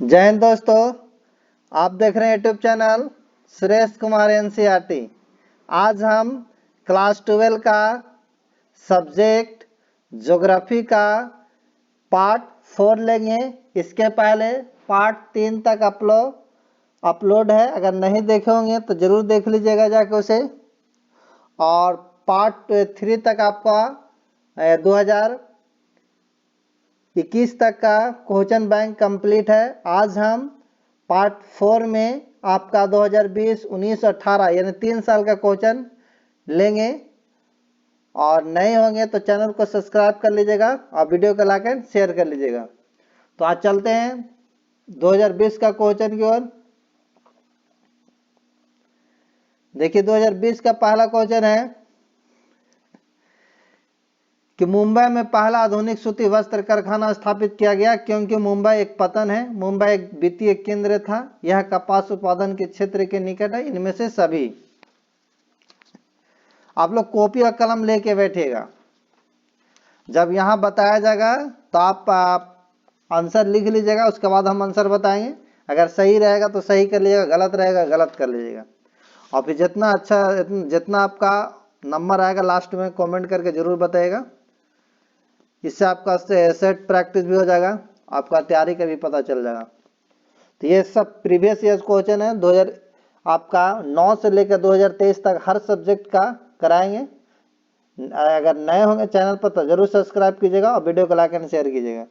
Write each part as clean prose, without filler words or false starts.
जय हिंद दोस्तों, आप देख रहे हैं YouTube channel Suresh Kumar NCERT. आज हम क्लास 12 का सब्जेक्ट ज्योग्राफी का पार्ट 4 लेंगे। इसके पहले पार्ट 3 तक अपलोड है, अगर नहीं देखे होंगे तो ज़रूर देख लीजिएगा जाके उसे। और पार्ट 3 तक आपका 2021 तक का क्वेश्चन बैंक कंप्लीट है। आज हम पार्ट 4 में आपका 2020, 19, 18 यानी 3 साल का क्वेश्चन लेंगे। और नए होंगे तो चैनल को सब्सक्राइब कर लीजिएगा और वीडियो को लाइक एंड शेयर कर लीजिएगा। तो आज चलते हैं 2020 का क्वेश्चन की ओर। देखिए 2020 का पहला क्वेश्चन है कि मुंबई में पहला आधुनिक सूती वस्त्र कारखाना स्थापित किया गया क्योंकि मुंबई एक पतन है। मुंबई एक वित्तीय केंद्र था। यह कपास उत्पादन के क्षेत्र के निकट है। इनमें से सभी। आप लोग कॉपी और कलम लेके बैठिएगा। जब यहाँ बताया जाएगा तो आप आंसर लिख लीजिएगा, उसके बाद हम आंसर बताएंगे। अगर सही रहेगा तो सही कर लीजिएगा, गलत रहेगा गलत कर लीजिएगा। और फिर जितना आपका नंबर आएगा लास्ट में कमेंट करके जरूर बताइएगा। इससे आपका सेट प्रैक्टिस भी हो जाएगा, आपका तैयारी का भी पता चल जाएगा। तो ये सब प्रीवियस ईयर क्वेश्चन है। 2000 आपका 9 से लेकर 2023 तक हर सब्जेक्ट का कराएंगे। अगर नए होंगे चैनल पर तो जरूर सब्सक्राइब कीजिएगा और वीडियो को लाइक एंड शेयर कीजिएगा।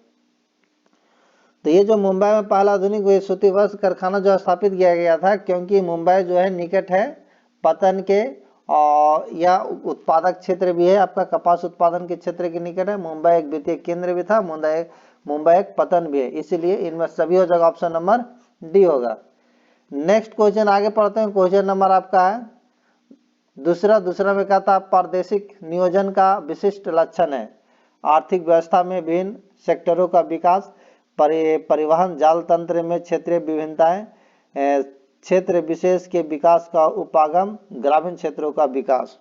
तो ये जो मुंबई में पहला आधुनिक सूती वस्त्र कारखाना जो स्थापित किया गया था क्योंकि मुंबई जो है निकट है पतन के, और यह उत्पादक क्षेत्र भी है। आपका कपास उत्पादन के क्षेत्र के निकट है। मुंबई एक वित्तीय केंद्र भी था। मुंबई एक पतन भी है, इसीलिए इनमें सभी हो जाएगा। ऑप्शन नंबर डी होगा। नेक्स्ट क्वेश्चन आगे पढ़ते हैं। क्वेश्चन नंबर आपका है दूसरा में कहता है प्रादेशिक नियोजन का विशिष्ट लक्षण है आर्थिक व्यवस्था में विभिन्न सेक्टरों का विकास, परिवहन जाल तंत्र में क्षेत्रीय विभिन्नताएं, क्षेत्र विशेष के विकास का उपागम, ग्रामीण क्षेत्रों का विकास।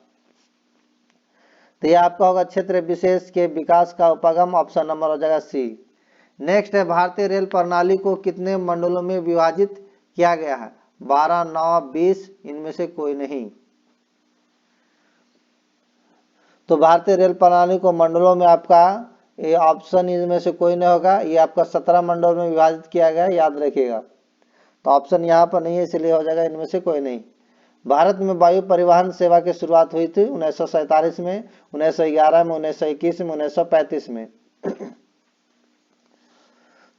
तो ये आपका होगा क्षेत्र विशेष के विकास का उपागम। ऑप्शन नंबर हो जाएगा सी। नेक्स्ट है भारतीय रेल प्रणाली को कितने मंडलों में विभाजित किया गया है? 12, 9, 20, इनमें से कोई नहीं। तो भारतीय रेल प्रणाली को मंडलों में आपका ये ऑप्शन इनमें से कोई नहीं होगा। ये आपका 17 मंडलों में विभाजित किया गया है, याद रखिएगा। तो ऑप्शन यहाँ पर नहीं है, इसलिए हो जाएगा इनमें से कोई नहीं। भारत में वायु परिवहन सेवा की शुरुआत हुई थी 1947 में, 1911 में, 1921 में, 1935 में।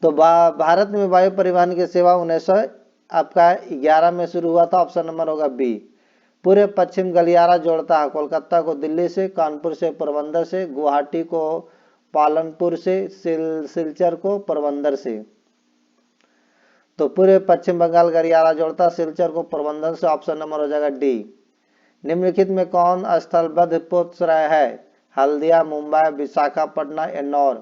तो भारत में वायु परिवहन की सेवा 1911 में शुरू हुआ था। ऑप्शन नंबर होगा बी। पूरे पश्चिम गलियारा जोड़ता है कोलकाता को दिल्ली से, कानपुर से पोरबंदर से, गुवाहाटी को पालनपुर से, सिलचर को पोरबंदर से। तो पूरे पश्चिम बंगाल गलियारा जोड़ता सिलचर को पोरबंदर से। ऑप्शन नंबर हो जाएगा डी। निम्नलिखित में कौन स्थलबद्ध पोतश्रय है? हल्दिया, मुंबई, विशाखापट्टनम, एन्नौर।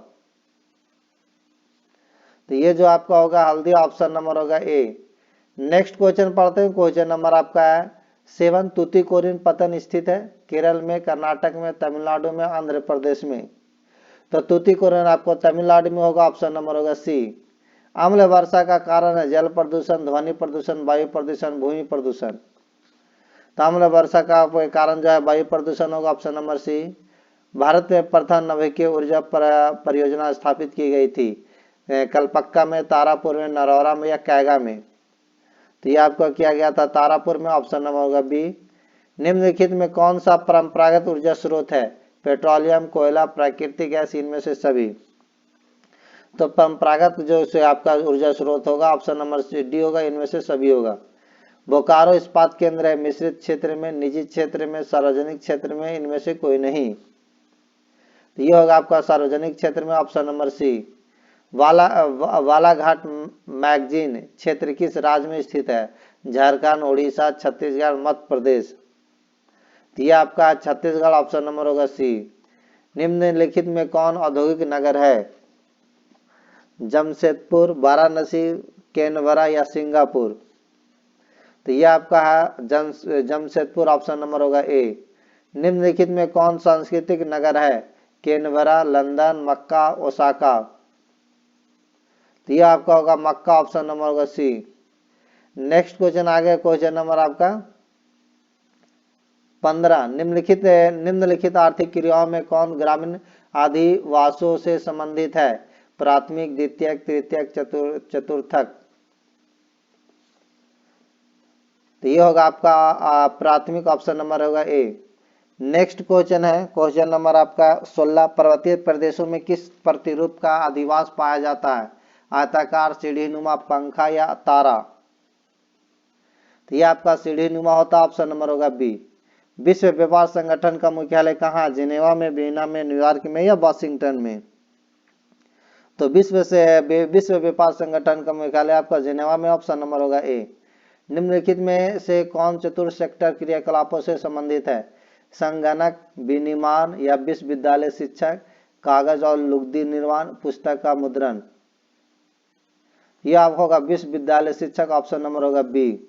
तो ये जो आपका होगा हल्दिया, ऑप्शन नंबर होगा ए। नेक्स्ट क्वेश्चन पढ़ते हैं। क्वेश्चन नंबर आपका है 7 तूतीकोरिन पतन स्थित है केरल में, कर्नाटक में, तमिलनाडु में, आंध्र प्रदेश में। तो तूतीकोरिन आपको तमिलनाडु में होगा। ऑप्शन नंबर होगा सी। अम्ल वर्षा का कारण है जल प्रदूषण, ध्वनि प्रदूषण, वायु प्रदूषण, भूमि प्रदूषण। तो अम्ल वर्षा का कारण जो है वायु प्रदूषण होगा। ऑप्शन नंबर सी। भारत में प्रथम नवीकरणीय ऊर्जा परियोजना स्थापित की गई थी कलपक्का में, तारापुर में, नरौरा में या कैगा में। तो ये आपको किया गया था तारापुर में। ऑप्शन नंबर होगा बी। निम्नलिखित में कौन सा परंपरागत ऊर्जा स्रोत है? पेट्रोलियम, कोयला, प्राकृतिक गैस, इनमें से सभी। तो परंपरागत जो से आपका ऊर्जा स्रोत होगा ऑप्शन नंबर डी होगा, इनमें से सभी होगा। बोकारो इस्पात केंद्र है मिश्रित क्षेत्र में, निजी क्षेत्र में, सार्वजनिक क्षेत्र में, इनमें से कोई नहीं। तो ये होगा आपका सार्वजनिक क्षेत्र में। Option number C. बालाघाट मैगजीन क्षेत्र किस राज्य में स्थित है? झारखंड, उड़ीसा, छत्तीसगढ़, मध्य प्रदेश। तो ये आपका छत्तीसगढ़। ऑप्शन नंबर होगा सी। निम्नलिखित में कौन औद्योगिक नगर है? जमशेदपुर, वाराणसी, कैनबरा या सिंगापुर। तो ये आपका है जमशेदपुर। ऑप्शन नंबर होगा ए। निम्नलिखित में कौन सांस्कृतिक नगर है? कैनबरा, लंदन, मक्का, ओसाका। तो ये आपका होगा मक्का, ऑप्शन नंबर होगा सी। नेक्स्ट क्वेश्चन आ गया, क्वेश्चन नंबर आपका 15, निम्नलिखित आर्थिक क्रियाओं में कौन ग्रामीण आदिवासों से संबंधित है? प्राथमिक, द्वितीयक, तृतीयक, चतुर्थक। तो ये होगा आपका प्राथमिक, ऑप्शन नंबर होगा ए। नेक्स्ट क्वेश्चन है क्वेश्चन नंबर आपका 16, पर्वतीय प्रदेशों में किस प्रतिरूप का अधिवास पाया जाता है? आयताकार, सीढ़ीनुमा, पंखा या तारा। तो ये आपका सीढ़ीनुमा होता है, ऑप्शन नंबर होगा बी। विश्व व्यापार संगठन का मुख्यालय कहाँ? जिनेवा में, वियना में, न्यूयॉर्क में या वाशिंगटन में। तो विश्व व्यापार संगठन का मुख्यालय आपका जिनेवा में, ऑप्शन नंबर होगा ए। निम्नलिखित में से कौन चतुर्थ सेक्टर क्रियाकलापों से संबंधित है? संगणक, विनिर्माण या विश्वविद्यालय शिक्षक, कागज और लुगदी निर्माण, पुस्तक का मुद्रण। यह आपका होगा विश्वविद्यालय शिक्षक, ऑप्शन नंबर होगा बी।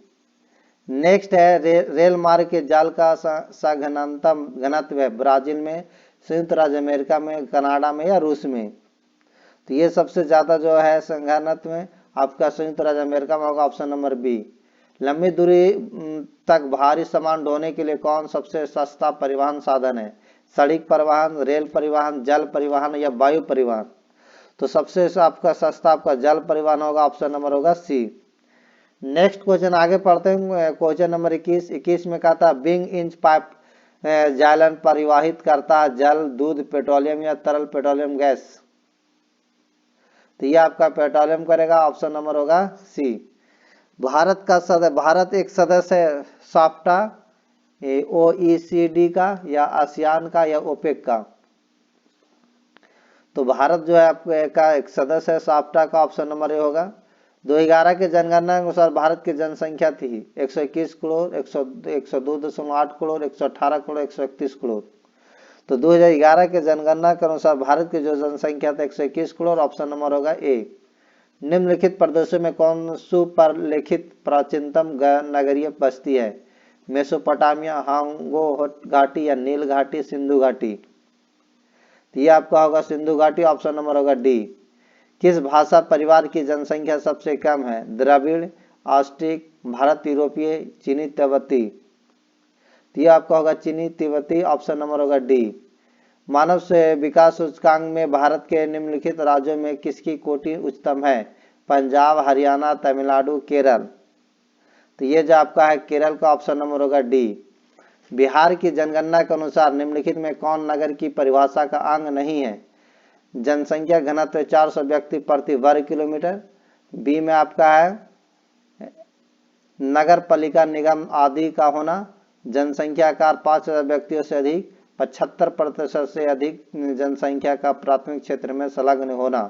नेक्स्ट है रेल मार्ग के जाल का सघनतम घनत्व है? ब्राजील में, संयुक्त राज्य अमेरिका में, कनाडा में या रूस में। तो ये सबसे ज्यादा जो है घनत्व में आपका संयुक्त राज्य अमेरिका में होगा, ऑप्शन नंबर बी। लंबी दूरी तक भारी सामान ढोने के लिए कौन सबसे सस्ता परिवहन साधन है? सड़क परिवहन, रेल परिवहन, जल परिवहन या वायु परिवहन। तो सबसे आपका सस्ता आपका जल परिवहन होगा, ऑप्शन नंबर होगा सी। नेक्स्ट क्वेश्चन आगे पढ़ते हैं, क्वेश्चन नंबर 21 में कहा था बिंग इंच पाइप जालन परिवाहित करता है जल, दूध, पेट्रोलियम या तरल पेट्रोलियम गैस। तो ये आपका पेट्रोलियम करेगा, ऑप्शन नंबर होगा सी। भारत एक सदस्य है साफ्टा, OECD का या आसियान का या ओपेक का। तो भारत जो है आपका एक सदस्य है साफ्टा का, ऑप्शन नंबर ए होगा। 2011 के जनगणना के अनुसार भारत की जनसंख्या थी 121 करोड़, 102.8 करोड़, 118 करोड़, 131 करोड़। तो 2011 के जनगणना के अनुसार भारत की जो जनसंख्या था 121 करोड़, ऑप्शन नंबर होगा ए। निम्नलिखित प्रदेशों में कौन सुपरलिखित प्राचीनतम नगरीय बस्ती है? मेसोपोटामिया, हांगो घाटी या नील घाटी, सिंधु घाटी। तो ये आपका होगा सिंधु घाटी, ऑप्शन नंबर होगा डी। किस भाषा परिवार की जनसंख्या सबसे कम है? द्रविड़, ऑस्ट्रिक, भारत यूरोपीय, चीनी तिब्बती। तो ये आपका होगा चीनी तिब्बती, ऑप्शन नंबर होगा डी। मानव से विकास सूचकांक में भारत के निम्नलिखित राज्यों में किसकी कोटि उच्चतम है? पंजाब, हरियाणा, तमिलनाडु, केरल। तो ये जो आपका है केरल का, ऑप्शन नंबर होगा डी। बिहार की जनगणना के अनुसार निम्नलिखित में कौन नगर की परिभाषा का अंग नहीं है? जनसंख्या घनत्व 400 व्यक्ति प्रति वर्ग किलोमीटर। बी में आपका है नगर पालिका निगम आदि का होना। जनसंख्या आकार 5000 व्यक्तियों से अधिक। 75% से अधिक जनसंख्या का प्राथमिक क्षेत्र में संलग्न होना।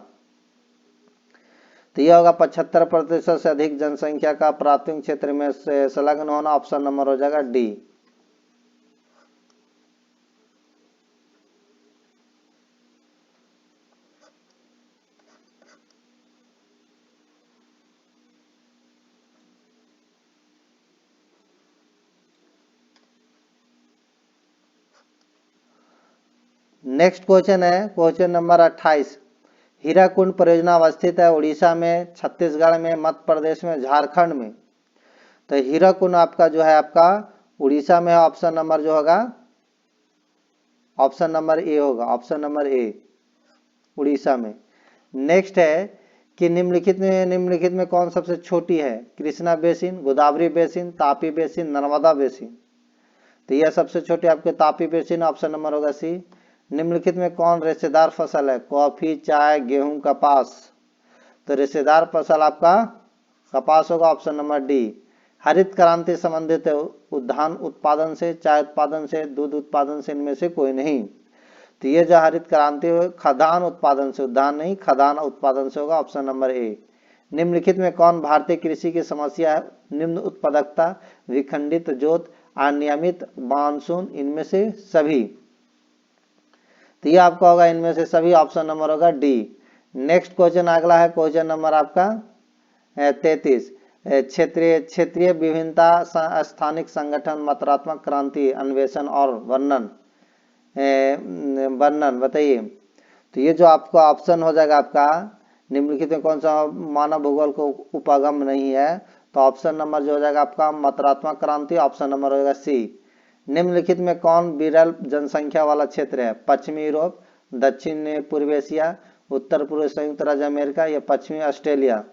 तो यह होगा 75% से अधिक जनसंख्या का प्राथमिक क्षेत्र में संलग्न होना, ऑप्शन नंबर हो जाएगा डी। नेक्स्ट क्वेश्चन है क्वेश्चन नंबर 28। हीराकुंड परियोजना अवस्थित है उड़ीसा में, छत्तीसगढ़ में, मध्य प्रदेश में, झारखंड में। तो हीराकुंड आपका जो है आपका उड़ीसा में है, ऑप्शन नंबर जो होगा ऑप्शन नंबर ए होगा, ऑप्शन नंबर ए उड़ीसा में। नेक्स्ट है कि निम्नलिखित में कौन सबसे छोटी है? Krishna basin, Godavari basin, Tapi basin, Narmada basin. तो यह सबसे छोटी आपके तापी बेसिन, ऑप्शन नंबर होगा सी। निम्नलिखित में कौन रेशेदार फसल है? कॉफी, चाय, गेहूं, कपास। तो रेशेदार फसल आपका कपास होगा, ऑप्शन नंबर डी। हरित क्रांति संबंधित है उद्यान उत्पादन से, चाय उत्पादन से, दूध उत्पादन से, इनमें से कोई नहीं। तो ये जो हरित क्रांति खदान उत्पादन से, उद्यान नहीं खदान उत्पादन से होगा, ऑप्शन नंबर ए। निम्नलिखित में कौन भारतीय कृषि की समस्या है? निम्न उत्पादकता, विखंडित जोत, अनियमित मानसून, इनमें से सभी। तो ये आपका होगा इनमें से सभी, ऑप्शन नंबर होगा डी। नेक्स्ट क्वेश्चन अगला है क्वेश्चन नंबर आपका 33। क्षेत्रीय विभिन्नता, स्थानिक संगठन, मात्रात्मक क्रांति, अन्वेषण और वर्णन बताइए। तो ये जो आपका ऑप्शन हो जाएगा आपका निम्नलिखित में कौन सा मानव भूगोल को उपागम नहीं है, तो ऑप्शन नंबर जो हो जाएगा आपका मात्रात्मक क्रांति, ऑप्शन नंबर हो जाएगा सी। निम्नलिखित में कौन विरल जनसंख्या वाला क्षेत्र है, पश्चिमी यूरोप, दक्षिण पूर्व एशिया, उत्तर पूर्व संयुक्त राज्य अमेरिका या पश्चिमी ऑस्ट्रेलिया।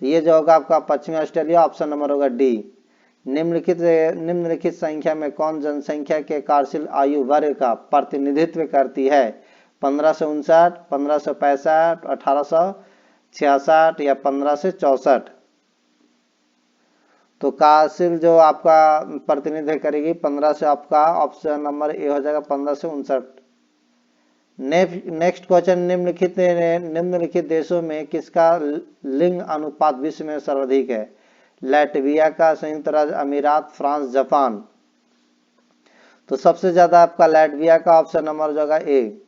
तो ये जो होगा आपका पश्चिमी ऑस्ट्रेलिया, ऑप्शन नंबर होगा डी। निम्नलिखित संख्या में कौन जनसंख्या के कार्यशील आयु वर्ग का प्रतिनिधित्व करती है, 1559, 1565, 1866 या 1564। तो कार्यशील जो आपका प्रतिनिधित्व करेगी 15 से, आपका ऑप्शन नंबर ए हो जाएगा 1559। नेक्स्ट क्वेश्चन, निम्नलिखित देशों में किसका लिंग अनुपात विश्व में सर्वाधिक है, लैटविया का, संयुक्त राज्य अमीरात, फ्रांस, जापान। तो सबसे ज्यादा आपका लैटविया का, ऑप्शन नंबर जो होगा ए।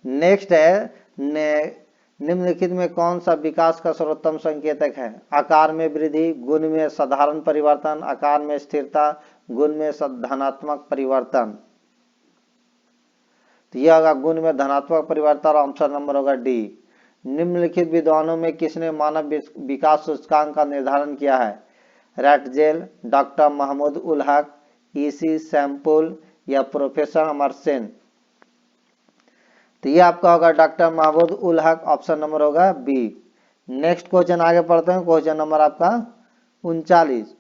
नेक्स्ट है, निम्नलिखित में कौन सा विकास का सर्वोत्तम संकेतक है, आकार में वृद्धि, गुण में साधारण परिवर्तन, आकार में स्थिरता, गुण में धनात्मक परिवर्तन। तो यह होगा गुण में धनात्मक परिवर्तन, ऑप्शन नंबर होगा डी। निम्नलिखित विद्वानों में किसने मानव विकास सूचकांक का निर्धारण किया है, रैटजेल, doctor Mahmood ul Haq, EC sample या प्रोफेसर अमर सेन। तो ये आपका होगा doctor Mahmood ul Haq, option number होगा बी। नेक्स्ट क्वेश्चन आगे पढ़ते हैं, क्वेश्चन नंबर आपका 39।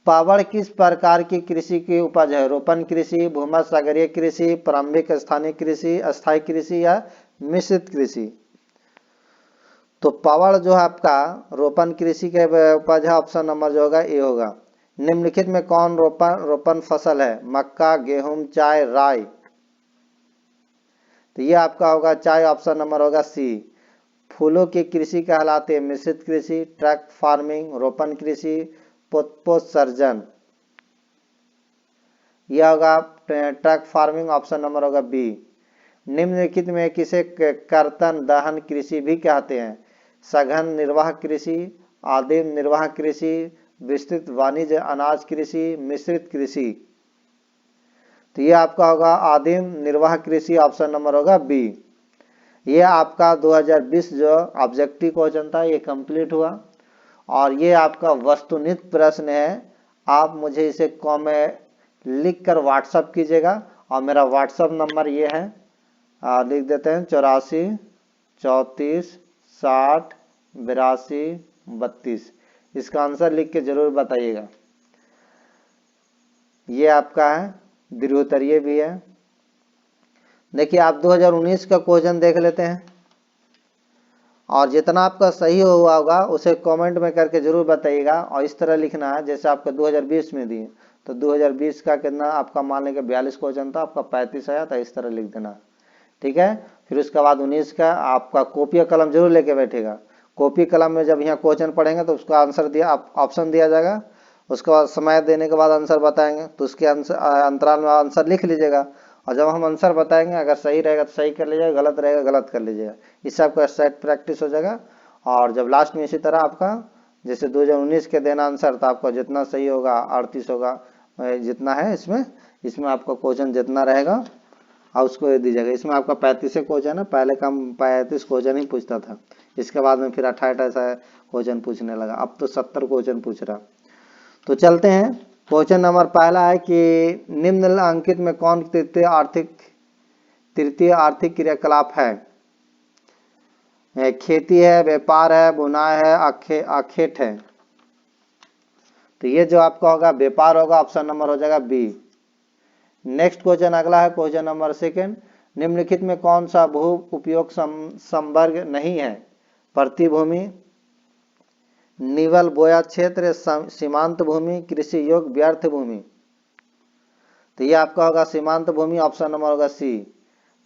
पावड़ किस प्रकार की कृषि की उपज है, रोपण कृषि, भूमध्य सागरीय कृषि, प्रारंभिक स्थानीय कृषि, अस्थायी कृषि या मिश्रित कृषि। तो पावड़ जो है आपका रोपण कृषि के उपज है, ऑप्शन नंबर जो होगा ए होगा। निम्नलिखित में कौन रोपण फसल है, मक्का, गेहूं, चाय, राई। तो ये आपका होगा चाय, ऑप्शन नंबर होगा सी। फूलों की कृषि कहलाते हैं मिश्रित कृषि, ट्रक फार्मिंग, रोपण कृषि, पोत्सर्जन। यह होगा ट्रक फार्मिंग, ऑप्शन नंबर होगा बी। निम्नलिखित में किसे कर्तन दहन कृषि भी कहते हैं, सघन निर्वाह कृषि, आदिम निर्वाह कृषि, विस्तृत वाणिज्य अनाज कृषि, मिश्रित कृषि। तो ये आपका होगा आदिम निर्वाह कृषि, ऑप्शन नंबर होगा बी। ये आपका 2020 जो ऑब्जेक्टिव क्वेश्चन था ये कंप्लीट हुआ, और ये आपका वस्तुनिष्ठ प्रश्न है। आप मुझे इसे कमेंट लिख कर व्हाट्सअप कीजिएगा, और मेरा व्हाट्सअप नंबर ये है, लिख देते हैं 84 34 60 82 32। इसका आंसर लिख के जरूर बताइएगा। ये आपका है, दीर्घोत्तरीय भी है। देखिए आप 2019 का क्वेश्चन देख लेते हैं, और जितना आपका सही हुआ होगा उसे कमेंट में करके जरूर बताइएगा। और इस तरह लिखना है जैसे आपका 2020 में दिए, तो 2020 का कितना आपका मान लेंगे 42 क्वेश्चन था, आपका 35 आया था, इस तरह लिख देना, ठीक है। फिर उसके बाद 19 का आपका कॉपी कलम जरूर लेके बैठेगा। कॉपी कलम में जब यहाँ क्वेश्चन पढ़ेंगे तो उसका आंसर दिया, ऑप्शन दिया जाएगा, उसके बाद समय देने के बाद आंसर बताएंगे, तो उसके अंतराल में आंसर लिख लीजिएगा। और जब हम आंसर बताएंगे अगर सही रहेगा तो सही कर लीजिएगा, गलत रहेगा गलत कर लीजिएगा। इससे आपका सेट प्रैक्टिस हो जाएगा। और जब लास्ट में इसी तरह आपका जैसे 2019 के देना आंसर, तो आपका जितना सही होगा 38 होगा, जितना है इसमें आपका क्वेश्चन जितना रहेगा और उसको दे दीजिएगा। इसमें आपका 35 क्वेश्चन है, पहले कम 35 क्वेश्चन ही पूछता था, इसके बाद में फिर 28 क्वेश्चन पूछने लगा, अब तो 70 क्वेश्चन पूछ रहा। तो चलते हैं, क्वेश्चन नंबर पहला है कि निम्नलिखित में कौन तृतीय आर्थिक क्रियाकलाप है, खेती है, व्यापार है, बुनाई है, आखेट है। तो ये जो आपका होगा व्यापार होगा, ऑप्शन नंबर हो जाएगा बी। नेक्स्ट क्वेश्चन अगला है, क्वेश्चन नंबर सेकंड, निम्नलिखित में कौन सा भू उपयोग संवर्ग नहीं है, प्रतिभूमि, निवल बोया क्षेत्र, सीमांत भूमि, कृषि योग्य व्यर्थ भूमि। तो ये आपका होगा सीमांत भूमि, ऑप्शन नंबर होगा सी।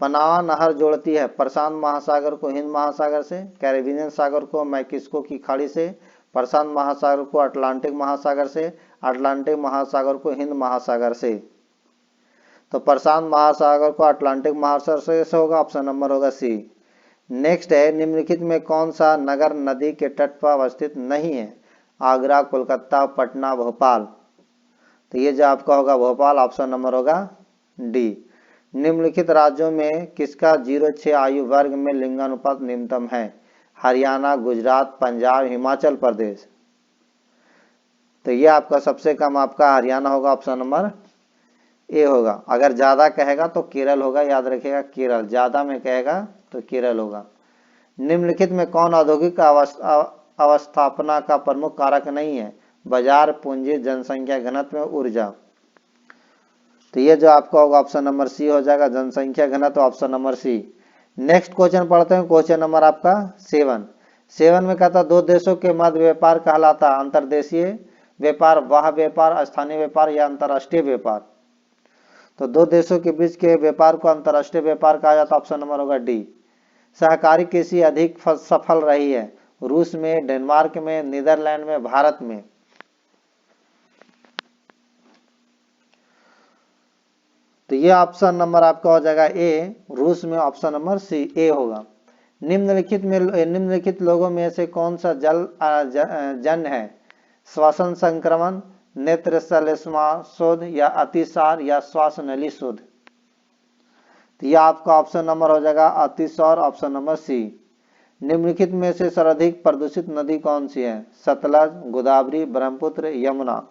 पनामा नहर जोड़ती है प्रशांत महासागर को हिंद महासागर से, कैरेबियन सागर को मैक्सिको की खाड़ी से, प्रशांत महासागर को अटलांटिक महासागर से, अटलांटिक महासागर को हिंद महासागर से। तो प्रशांत महासागर को अटलांटिक महासागर से होगा, ऑप्शन नंबर होगा सी। नेक्स्ट है, निम्नलिखित में कौन सा नगर नदी के तट पर अवस्थित नहीं है, आगरा, कोलकाता, पटना, भोपाल। तो ये जो आपका होगा भोपाल, ऑप्शन नंबर होगा डी। निम्नलिखित राज्यों में किसका 0-6 आयु वर्ग में लिंगानुपात न्यूनतम है? हरियाणा, गुजरात, पंजाब, हिमाचल प्रदेश। तो ये आपका सबसे कम आपका हरियाणा होगा, ऑप्शन नंबर ए होगा। अगर ज्यादा कहेगा तो केरल होगा, याद रखिएगा केरल, ज्यादा में कहेगा तो केरल होगा। निम्नलिखित में कौन औद्योगिक अवस्थापना का प्रमुख कारक नहीं है? बाजार, पूंजी, जनसंख्या, घनत्व, ऊर्जा। तो ये जो आपका होगा ऑप्शन नंबर सी हो जाएगा, जनसंख्या घनत्व, option number C. Next question पढ़ते हैं, क्वेश्चन नंबर आपका 7 में कहता दो देशों के मध्य व्यापार कहलाता अंतर्देशीय व्यापार, वाह व्यापार, स्थानीय व्यापार या अंतर्राष्ट्रीय व्यापार। तो दो देशों के बीच के व्यापार को अंतर्राष्ट्रीय व्यापार कहा जाता है, ऑप्शन नंबर होगा डी। सहकारी कृषि अधिक सफल रही है? रूस में, डेनमार्क में, नीदरलैंड में, भारत में। तो ये ऑप्शन नंबर आपका हो जाएगा ए, रूस में, ऑप्शन नंबर सी ए होगा। निम्नलिखित लोगों में से कौन सा जन है? श्वसन संक्रमण, नेत्र श्लेष्मा शोध या अतिसार या श्वास नली शोध। तो यह आपका ऑप्शन नंबर हो जाएगा अतिसार, ऑप्शन नंबर सी। निम्नलिखित में से सर्वाधिक प्रदूषित नदी कौन सी है? सतलज, गोदावरी, ब्रह्मपुत्र, यमुना।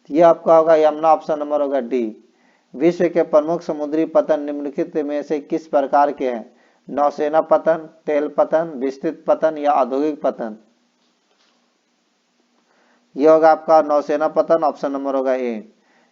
यह आपका होगा यमुना, ऑप्शन नंबर होगा डी। विश्व के प्रमुख समुद्री पतन निम्नलिखित में से किस प्रकार के हैं? नौसेना पतन, तेल पतन, विस्तृत पतन या औद्योगिक पतन। यह होगा आपका नौसेना पतन, ऑप्शन नंबर होगा ए।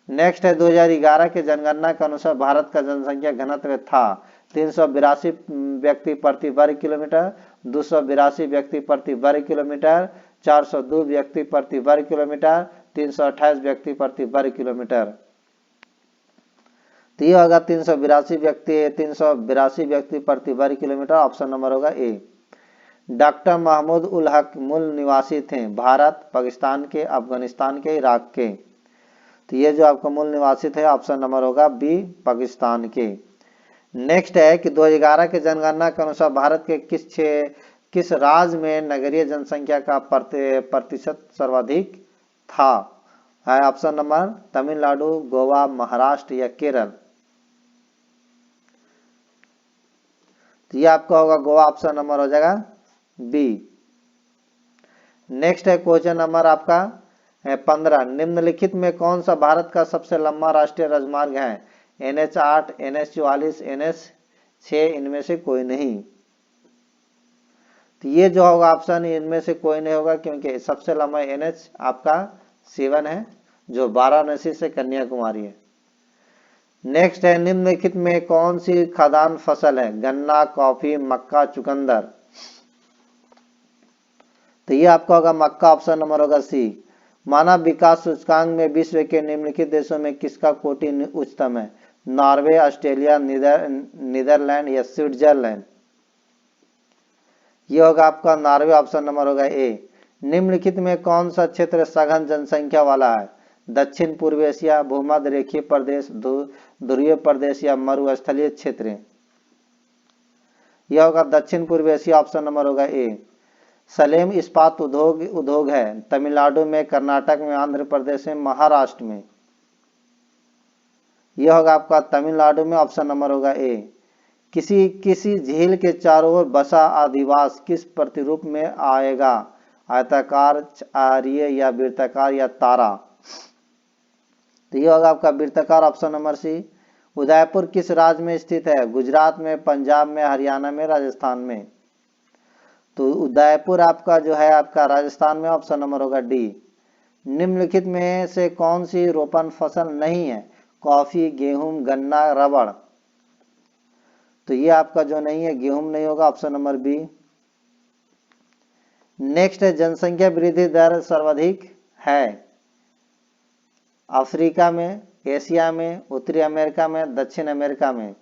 नेक्स्ट है 2011 के जनगणना के अनुसार भारत का जनसंख्या घनत्व था 382 व्यक्ति प्रति वर्ग किलोमीटर, 282 व्यक्ति प्रति वर्ग किलोमीटर, 402 व्यक्ति प्रति वर्ग किलोमीटर, 328 व्यक्ति प्रति वर्ग किलोमीटर। तो यह होगा 382 व्यक्ति प्रति वर्ग किलोमीटर, ऑप्शन नंबर होगा ए। डॉक्टर महमूद उल हक मूल निवासी थे? भारत, पाकिस्तान के, अफगानिस्तान के, इराक के। तो ये जो आपका मूल निवासी थे, ऑप्शन नंबर होगा बी, पाकिस्तान के। नेक्स्ट है कि 2011 के जनगणना के अनुसार भारत के किस राज्य में नगरीय जनसंख्या का प्रतिशत सर्वाधिक था? है ऑप्शन नंबर तमिलनाडु, गोवा, महाराष्ट्र या केरल। तो ये आपका होगा गोवा, ऑप्शन नंबर हो जाएगा बी। नेक्स्ट है क्वेश्चन नंबर आपका 15। निम्नलिखित में कौन सा भारत का सबसे लंबा राष्ट्रीय राजमार्ग है? NH8, NH44, NH6, इनमें से कोई नहीं। तो ये जो होगा ऑप्शन इनमें से कोई नहीं होगा, क्योंकि सबसे लंबा NH आपका 7 है, जो वाराणसी से कन्याकुमारी है। नेक्स्ट है निम्नलिखित में कौन सी खाद्यान्न फसल है? गन्ना, कॉफी, मक्का, चुकंदर। तो ये आपका होगा मक्का, ऑप्शन नंबर होगा सी। मानव विकास सूचकांक में विश्व के निम्नलिखित देशों में किसका कोटि उच्चतम है? नॉर्वे, ऑस्ट्रेलिया, नीदरलैंड या स्विट्जरलैंड। यह होगा आपका नॉर्वे, ऑप्शन नंबर होगा ए। निम्नलिखित में कौन सा क्षेत्र सघन जनसंख्या वाला है? दक्षिण पूर्व एशिया, भूमध्य रेखीय प्रदेश, ध्रुवीय प्रदेश या मरुस्थलीय क्षेत्र। यह होगा दक्षिण पूर्व एशिया, ऑप्शन नंबर होगा ए। सलेम इस्पात उद्योग है तमिलनाडु में, कर्नाटक में, आंध्र प्रदेश में, महाराष्ट्र में। यह होगा आपका तमिलनाडु में, ऑप्शन नंबर होगा ए। किसी झील के चारों ओर बसा आदिवास किस प्रतिरूप में आएगा? आयताकार, आर्य या वृत्ताकार या तारा। तो यह होगा आपका वृत्ताकार, ऑप्शन नंबर सी। उदयपुर किस राज्य में स्थित है? गुजरात में, पंजाब में, हरियाणा में, राजस्थान में। तो उदयपुर आपका जो है आपका राजस्थान में, ऑप्शन नंबर होगा डी। निम्नलिखित में से कौन सी रोपण फसल नहीं है? कॉफी, गेहूं, गन्ना, रबड़। तो ये आपका जो नहीं है गेहूं नहीं होगा, ऑप्शन नंबर बी। नेक्स्ट है जनसंख्या वृद्धि दर सर्वाधिक है? अफ्रीका में, एशिया में, उत्तरी अमेरिका में, दक्षिण अमेरिका में।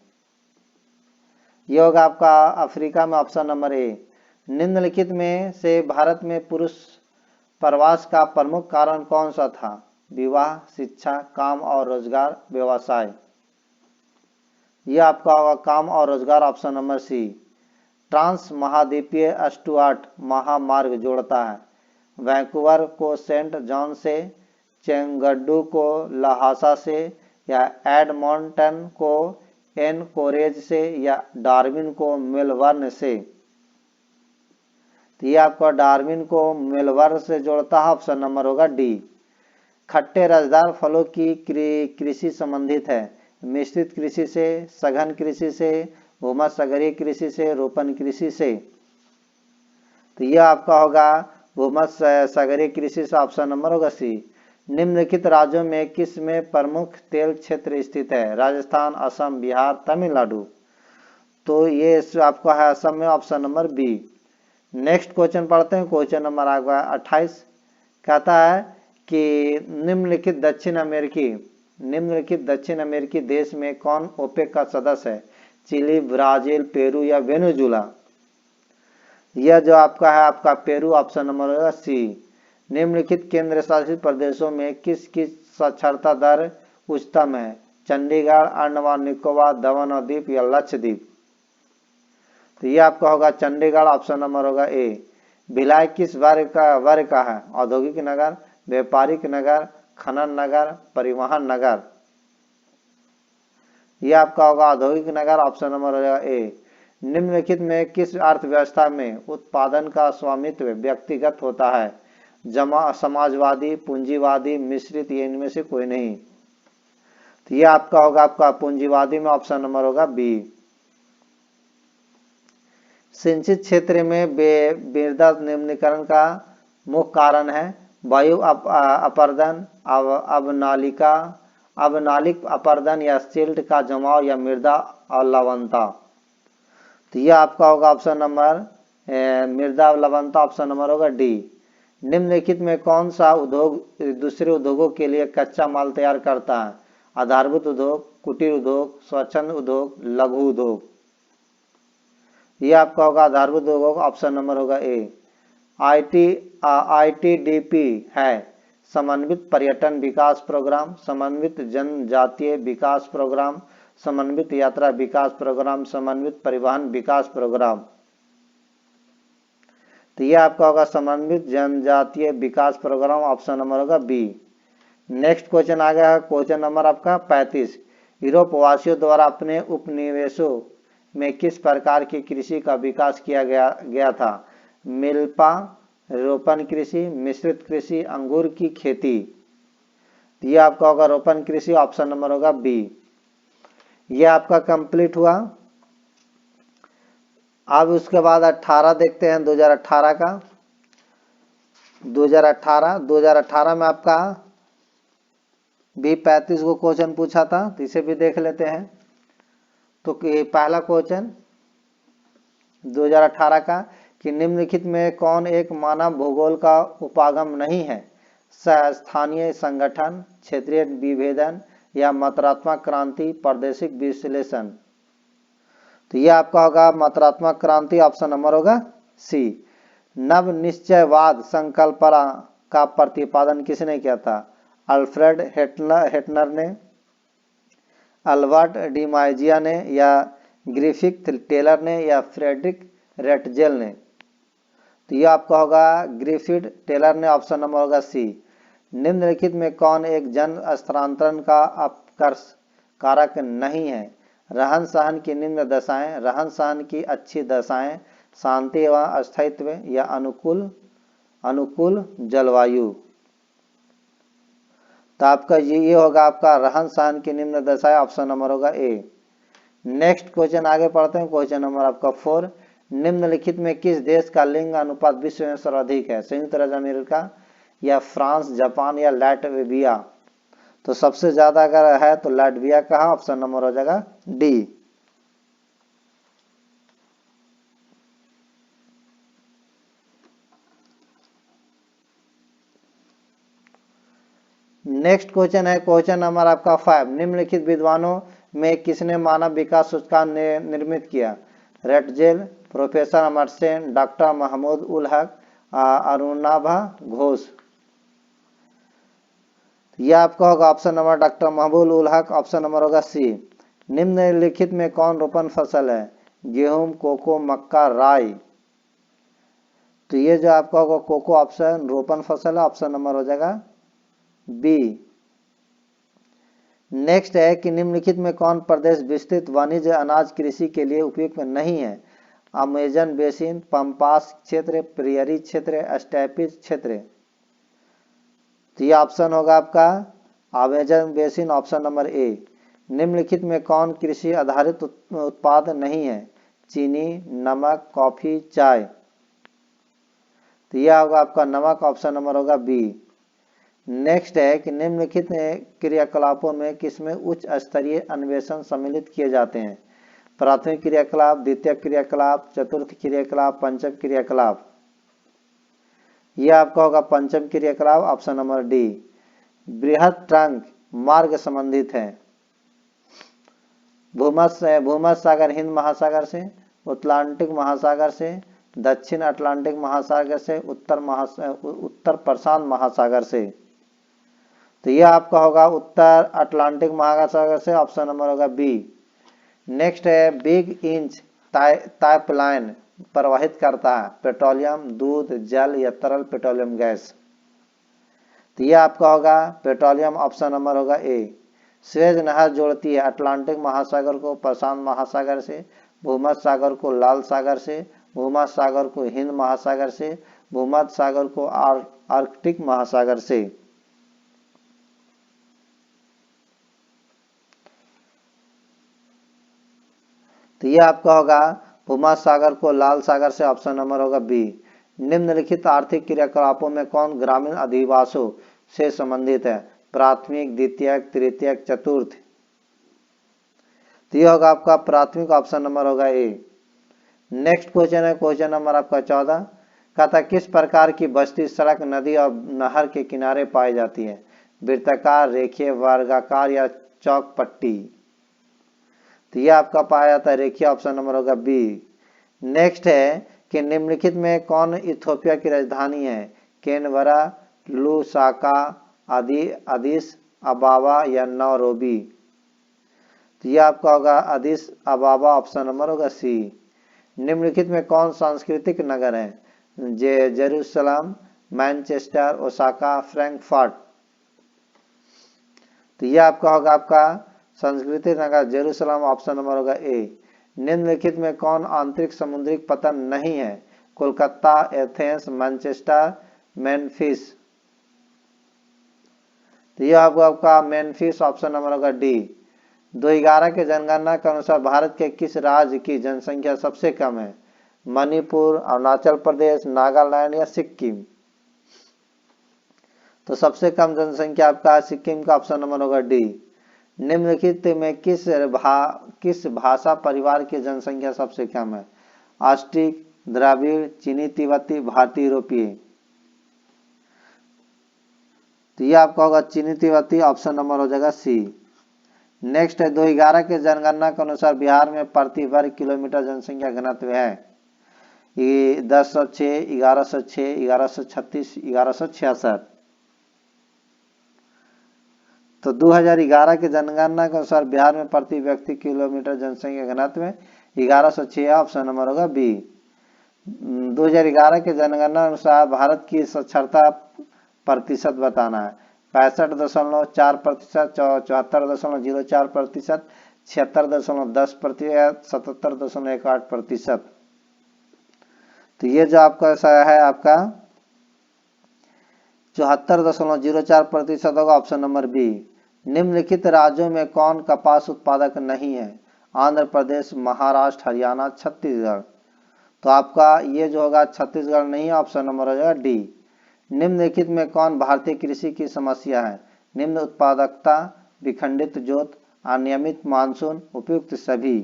यह होगा आपका अफ्रीका में, ऑप्शन नंबर ए। निम्नलिखित में से भारत में पुरुष प्रवास का प्रमुख कारण कौन सा था? विवाह, शिक्षा, काम और रोजगार, व्यवसाय। यह आपका होगा काम और रोजगार, ऑप्शन नंबर सी। ट्रांस महाद्वीपीय स्टुअर्ट महामार्ग जोड़ता है वैंकूवर को सेंट जॉन से, चेंगडू को लहासा से या एडमॉन्टन को एनकोरेज से या डार्विन को मेलबर्न से? तो ये आपका डार्विन को मेलबर्न से जोड़ता है, ऑप्शन नंबर होगा डी। खट्टे रसदार फलों की कृषि संबंधित है, मिश्रित कृषि से, सघन कृषि से, भूमध्यसागरीय कृषि से, रोपण कृषि से? तो यह आपका होगा भूमध्यसागरीय कृषि से, ऑप्शन नंबर होगा सी। निम्नलिखित राज्यों में किस में प्रमुख तेल क्षेत्र स्थित है? राजस्थान, असम, बिहार, तमिलनाडु? तो ये आपका है असम में, option number B. Next question पढ़ते हैं, क्वेश्चन नंबर आपका 28 कहता है कि निम्नलिखित दक्षिण अमेरिकी देश में कौन ओपेक का सदस्य है? चिली, ब्राजील, पेरू या वेनेजुला? यह जो आपका है आपका पेरू, ऑप्शन नंबर होगा सी। निम्नलिखित केंद्र शासित प्रदेशों में किसकी साक्षरता दर उच्चतम है? चंडीगढ़, अंडमान निकोबार, दमन और दीप या लक्षद्वीप? तो ये आपका होगा चंडीगढ़, ऑप्शन नंबर होगा ए। भिलाई किस वर्ग का है? औद्योगिक नगर, व्यापारिक नगर, खनन नगर, परिवहन नगर? ये आपका होगा औद्योगिक नगर, ऑप्शन नंबर होगा ए। निम्नलिखित में किस अर्थव्यवस्था में उत्पादन का स्वामित्व व्यक्तिगत होता है? समाजवादी, पूंजीवादी, मिश्रित, ये इनमें से कोई नहीं? तो ये आपका होगा आपका पूंजीवादी में, ऑप्शन नंबर होगा बी। सिंचित क्षेत्र में मृदा निम्नीकरण का मुख्य कारण है? वायु अपरदन, अवनालिक अपरदन या सिल्ट का जमाव या मृदा लवणता? तो यह आपका होगा ऑप्शन नंबर मृदा लवणता, ऑप्शन नंबर होगा डी। निम्नलिखित में कौन सा उद्योग दूसरे उद्योगों के लिए कच्चा माल तैयार करता है? आधारभूत उद्योग, कुटीर उद्योग, स्वच्छंद उद्योग, लघु उद्योग? ये आपका होगा आधारभूत उद्योग, ऑप्शन नंबर होगा ए। ITDP है समन्वित पर्यटन विकास प्रोग्राम, समन्वित जनजातीय विकास प्रोग्राम, समन्वित यात्रा विकास प्रोग्राम, समन्वित परिवहन विकास प्रोग्राम? तो यह आपका होगा समन्वित जनजातीय विकास प्रोग्राम, ऑप्शन नंबर होगा बी। नेक्स्ट क्वेश्चन आ गया है, क्वेश्चन नंबर आपका 35। यूरोप वासियों द्वारा अपने उपनिवेशों में किस प्रकार की कृषि का विकास किया गया था? मिल्पा, रोपण कृषि, मिश्रित कृषि, अंगूर की खेती? यह आपका होगा रोपण कृषि, ऑप्शन नंबर होगा बी। यह आपका कंप्लीट हुआ। अब उसके बाद 18 देखते हैं 2018 का। 2018 में आपका भी 35 को क्वेश्चन पूछा था, तो इसे भी देख लेते हैं। तो पहला क्वेश्चन 2018 का कि निम्नलिखित में कौन एक मानव भूगोल का उपागम नहीं है? स्थानीय संगठन, क्षेत्रीय विभेदन या मात्रात्मक क्रांति, प्रादेशिक विश्लेषण? तो यह आपका होगा मात्रात्मक क्रांति, ऑप्शन नंबर होगा सी। नव निश्चयवाद संकल्पना का प्रतिपादन किसने किया था? अल्फ्रेड हेटनर ने, अल्बर्ट डिमाइजिया ने, या ग्रिफिथ टेलर ने, या फ्रेडरिक रेटजेल ने? तो यह आपका होगा ग्रिफिथ टेलर ने, ऑप्शन नंबर होगा सी। निम्नलिखित में कौन एक जन स्थानांतरण का अपकर्ष कारक नहीं है? रहन सहन की निम्न दशाएं, रहन सहन की अच्छी दशाएं, शांति एवं अस्थायित्व, या अनुकूल जलवायु? तो आपका ये होगा आपका रहन सहन की निम्न दशाएं, ऑप्शन नंबर होगा ए। नेक्स्ट क्वेश्चन आगे पढ़ते हैं, क्वेश्चन नंबर आपका 4। निम्नलिखित में किस देश का लिंग अनुपात विश्व में सर्वाधिक है? संयुक्त राज्य अमेरिका, या फ्रांस, जापान, या लाटविया? तो सबसे ज्यादा अगर है तो लाटविया का, ऑप्शन नंबर हो जाएगा डी। नेक्स्ट क्वेश्चन है क्वेश्चन नंबर आपका 5। निम्नलिखित विद्वानों में किसने मानव विकास सूचकांक निर्मित किया? रेटजेल, प्रोफेसर अमर सेन, डॉक्टर महमूद उल हक, अरुणाभा घोष? यह आपका होगा option number doctor Mahmood ul Haq, option number होगा सी। निम्नलिखित में कौन रोपण फसल है? गेहूं, कोको, मक्का, राई? तो ये जो आपका होगा कोको ऑप्शन रोपण फसल है, ऑप्शन नंबर हो जाएगा बी। नेक्स्ट है कि निम्नलिखित में कौन प्रदेश विस्तृत वाणिज्य अनाज कृषि के लिए उपयुक्त नहीं है? अमेजन बेसिन, पंपास क्षेत्र, प्रियरी क्षेत्र, स्टेपिस क्षेत्र। तो ये ऑप्शन होगा आपका Amazon basin, option number A. निम्नलिखित में कौन कृषि आधारित उत्पाद नहीं है? चीनी, नमक, कॉफी, चाय। तो यह होगा आपका नमक, ऑप्शन नंबर होगा बी। नेक्स्ट है कि निम्नलिखित क्रियाकलापों में किसमें उच्च स्तरीय अन्वेषण सम्मिलित किए जाते हैं? प्राथमिक क्रियाकलाप, द्वितीय क्रियाकलाप, चतुर्थ क्रियाकलाप, पंचम क्रियाकलाप। यह आपका होगा पंचम क्रियाकलाप, ऑप्शन नंबर डी। बृहद ट्रंक मार्ग संबंधित है भूमध्य सागर हिंद महासागर से, अटलांटिक महासागर से, दक्षिण अटलांटिक महासागर से, उत्तर प्रशांत महासागर से। तो यह आपका होगा उत्तर अटलांटिक महासागर से, ऑप्शन नंबर होगा बी। नेक्स्ट है बिग इंच पाइपलाइन प्रवाहित करता है पेट्रोलियम, दूध, जल या तरल पेट्रोलियम गैस। तो यह आपका होगा पेट्रोलियम, ऑप्शन नंबर होगा ए। स्वेज नहर जोड़ती है अटलांटिक महासागर को प्रशांत महासागर से, भूमध्य सागर को लाल सागर से, भूमध्य सागर को हिंद महासागर से, भूमध्य सागर को आर्कटिक महासागर से। तो यह आपका होगा भूमध्य सागर को लाल सागर से, ऑप्शन नंबर होगा बी। निम्नलिखित आर्थिक क्रियाकलापों में कौन ग्रामीण अधिवासों से संबंधित है? प्राथमिक, द्वितीयक, तृतीयक, चतुर्थ। तो यह होगा आपका प्राथमिक, ऑप्शन नंबर होगा ए। नेक्स्ट क्वेश्चन है क्वेश्चन नंबर आपका 14। कहता किस प्रकार की बस्ती सड़क, नदी और नहर के किनारे पाई जाती है? वृत्ताकार, रेखीय, वर्गाकार या चौक पट्टी। तो यह आपका पाया जाता है रेखीय, ऑप्शन नंबर होगा बी। नेक्स्ट है कि निम्नलिखित में कौन इथियोपिया की राजधानी है? केनबरा, लुसाका, अदिस अबाबा या नैरोबी। तो यह आपका होगा अदिस अबाबा, ऑप्शन नंबर होगा सी। निम्नलिखित में कौन सांस्कृतिक नगर है? Jerusalem, Manchester, Osaka, Frankfurt. तो यह आपका होगा आपका सांस्कृतिक नगर जेरूसलम, ऑप्शन नंबर होगा ए। निम्नलिखित में कौन आंतरिक समुद्री पतन नहीं है? Kolkata, Athens, Manchester, Memphis. तो यह आपका मेम्फिस, ऑप्शन नंबर होगा डी। 2011 के जनगणना के अनुसार भारत के किस राज्य की जनसंख्या सबसे कम है? मणिपुर, अरुणाचल प्रदेश, नागालैंड या सिक्किम। तो सबसे कम जनसंख्या आपका सिक्किम का, ऑप्शन नंबर होगा डी। निम्नलिखित में किस भाषा परिवार की जनसंख्या सबसे कम है? ऑस्ट्रिक, द्रविड़, चीनी तिब्बती, भारतीय यूरोपीय। तो यह आपका होगा चीनी तिब्बती, ऑप्शन नंबर हो जाएगा सी। नेक्स्ट है 2011 के जनगणना के अनुसार बिहार में प्रति वर्ग किलोमीटर जनसंख्या घनत्व है? ये 1006, 1106, 1136, 1166। तो 2011 के जनगणना के अनुसार बिहार में प्रति व्यक्ति किलोमीटर जनसंख्या घनत्व 1106, ऑप्शन नंबर होगा बी। 2011 के जनगणना अनुसार भारत की साक्षरता प्रतिशत बताना है। 65.4%, 74.04%, 76.10%, 77.18%। तो ये जो आपका है आपका 74.04% होगा, ऑप्शन नंबर बी। निम्नलिखित राज्यों में कौन कपास उत्पादक नहीं है? आंध्र प्रदेश, महाराष्ट्र, हरियाणा, छत्तीसगढ़। तो आपका ये जो होगा छत्तीसगढ़ नहीं है, ऑप्शन नंबर हो जाएगा डी। निम्नलिखित में कौन भारतीय कृषि की समस्या है? निम्न उत्पादकता, विखंडित जोत, अनियमित मानसून, उपयुक्त सभी।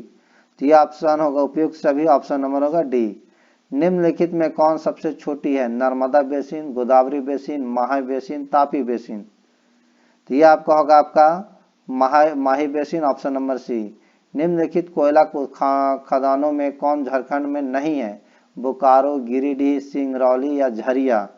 तो ये ऑप्शन होगा उपयुक्त सभी, ऑप्शन नंबर होगा डी। निम्नलिखित में कौन सबसे छोटी है? नर्मदा बेसिन, गोदावरी बेसिन, माही बेसिन, तापी बेसिन। तो ये आपका होगा आपका माही बेसिन, ऑप्शन नंबर सी। निम्नलिखित कोयला खदानों में कौन झारखंड में नहीं है? बोकारो, गिरिडीह, सिंगरौली या झरिया।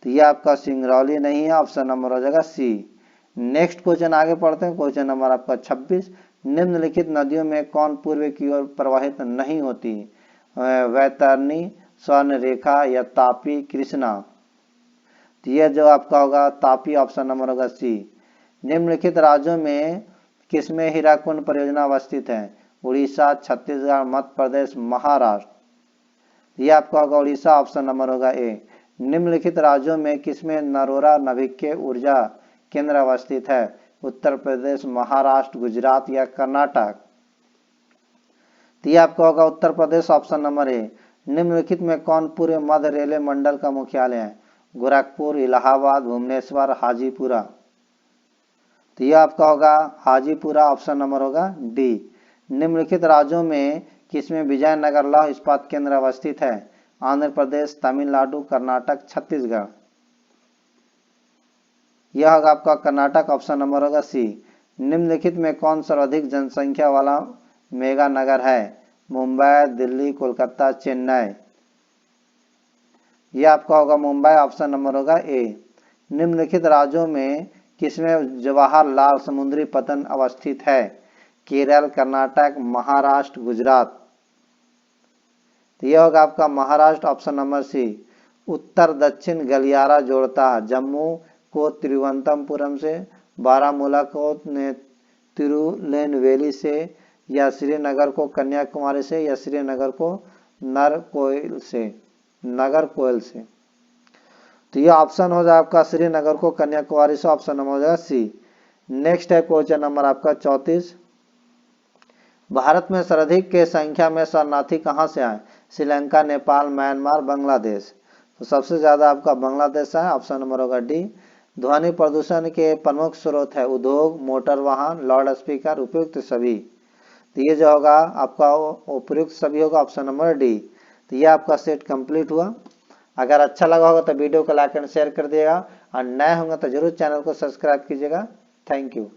तो ये आपका सिंगरौली नहीं है, ऑप्शन नंबर हो जाएगा सी। नेक्स्ट क्वेश्चन आगे पढ़ते हैं, क्वेश्चन नंबर आपका 26। निम्नलिखित नदियों में कौन पूर्व की ओर प्रवाहित नहीं होती? वैतरणी, स्वर्ण रेखा या तापी, कृष्णा। तो ये जो आपका होगा तापी, ऑप्शन नंबर होगा सी। निम्नलिखित राज्यों में किसमें हीराकुंड परियोजना अवस्थित है? उड़ीसा, छत्तीसगढ़, मध्य प्रदेश, महाराष्ट्र। ये आपका होगा उड़ीसा, ऑप्शन नंबर होगा ए। निम्नलिखित राज्यों में किसमें नरोरा नभिक्य ऊर्जा केंद्र अवस्थित है? उत्तर प्रदेश, महाराष्ट्र, गुजरात या कर्नाटक। तो ये आपका होगा Uttar Pradesh, option number A. निम्नलिखित में कौन पूर्व मध्य रेलवे मंडल का मुख्यालय है? गोरखपुर, इलाहाबाद, भुवनेश्वर, हाजीपुरा। तो ये आपका होगा हाजीपुरा, ऑप्शन नंबर होगा डी। निम्नलिखित राज्यों में किसमें विजयनगर लौह इस्पात केंद्र अवस्थित है? आंध्र प्रदेश, तमिलनाडु, कर्नाटक, छत्तीसगढ़। यह होगा आपका कर्नाटक, ऑप्शन नंबर होगा सी। निम्नलिखित में कौन सर्वाधिक जनसंख्या वाला मेगा नगर है? मुंबई, दिल्ली, कोलकाता, चेन्नई। यह आपका होगा मुंबई, ऑप्शन नंबर होगा ए। निम्नलिखित राज्यों में किसमें जवाहरलाल समुद्री पतन अवस्थित है? केरल, कर्नाटक, महाराष्ट्र, गुजरात। तो यह होगा आपका महाराष्ट्र, ऑप्शन नंबर सी। उत्तर दक्षिण गलियारा जोड़ता है जम्मू को तिरुवनंतपुरम से, बारामूला को तिरुनेलवेली से, या श्रीनगर को कन्याकुमारी से, या श्रीनगर को नागरकोइल से। तो ये ऑप्शन हो जाए आपका श्रीनगर को कन्याकुमारी से, ऑप्शन नंबर हो जाएगा सी। नेक्स्ट है क्वेश्चन नंबर आपका 34। भारत में सर्वाधिक के संख्या में शरणार्थी कहां से आए? श्रीलंका, नेपाल, म्यांमार, बांग्लादेश। तो सबसे ज्यादा आपका बांग्लादेश है, ऑप्शन नंबर होगा डी। ध्वनि प्रदूषण के प्रमुख स्रोत है उद्योग, मोटर वाहन, लाउड स्पीकर, उपयुक्त सभी। तो ये जो होगा आपका उपयुक्त सभी होगा, ऑप्शन नंबर डी। तो ये आपका सेट कंप्लीट हुआ। अगर अच्छा लगा होगा तो वीडियो को लाइक एंड शेयर कर दिएगा, और नए होंगे तो जरूर चैनल को सब्सक्राइब कीजिएगा। Thank you.